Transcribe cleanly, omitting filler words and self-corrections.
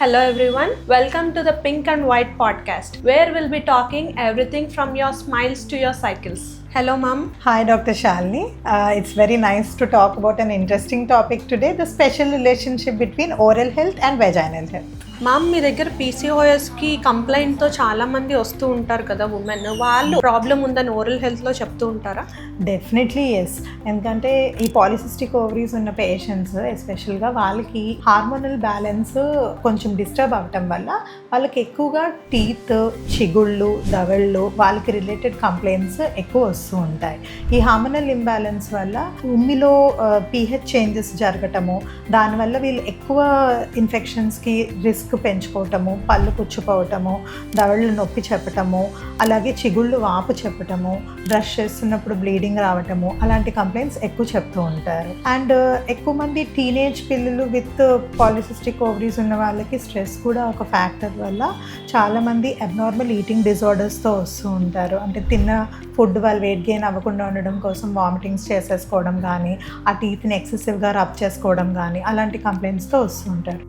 Hello everyone, welcome to the Pink and White podcast, where we'll be talking everything from your smiles to your cycles. Hello mom. Hi Dr. Shalini. It's very nice to talk about an interesting topic today, the special relationship between oral health and vaginal health. Ma'am మీ దగ్గర పీసీఓఎస్కి కంప్లైంట్తో చాలామంది వస్తూ ఉంటారు కదా women, వాళ్ళు problem ఉందని oral హెల్త్లో చెప్తూ ఉంటారా? Definitely yes. ఎందుకంటే ఈ పాలిసిస్టిక్ ఓవరీస్ ఉన్న పేషెంట్స్ ఎస్పెషల్గా వాళ్ళకి హార్మోనల్ బ్యాలెన్స్ కొంచెం డిస్టర్బ్ అవ్వటం వల్ల వాళ్ళకి ఎక్కువగా టీత్, చిగుళ్ళు, దవళ్ళు వాళ్ళకి రిలేటెడ్ కంప్లైంట్స్ ఎక్కువ వస్తూ ఉంటాయి. ఈ హార్మోనల్ ఇంబ్యాలెన్స్ వల్ల ఉమ్మిలో pH చేంజెస్ జరగటము, దానివల్ల వీళ్ళు ఎక్కువ ఇన్ఫెక్షన్స్కి రిస్క్ పెంచుకోవటము, పళ్ళు పుచ్చిపోవటము, దవళ్ళు నొప్పి చెప్పటము, అలాగే చిగుళ్ళు వాపు చెప్పటము, బ్రష్ చేస్తున్నప్పుడు బ్లీడింగ్ రావటము, అలాంటి కంప్లైంట్స్ ఎక్కువ చెప్తూ ఉంటారు. అండ్ ఎక్కువ మంది టీనేజ్ పిల్లలు విత్ పాలిసిస్టిక్ ఓవరీస్ ఉన్న వాళ్ళకి స్ట్రెస్ కూడా ఒక ఫ్యాక్టర్ వల్ల చాలామంది అబ్నార్మల్ ఈటింగ్ డిజార్డర్స్తో వస్తూ ఉంటారు. అంటే తిన్న ఫుడ్ వాళ్ళు వెయిట్ గెయిన్ అవ్వకుండా ఉండడం కోసం వామిటింగ్స్ చేసేసుకోవడం కానీ, ఆ టీత్ని ఎక్సెసివ్గా రబ్ చేసుకోవడం కానీ అలాంటి కంప్లైంట్స్తో వస్తూ ఉంటారు.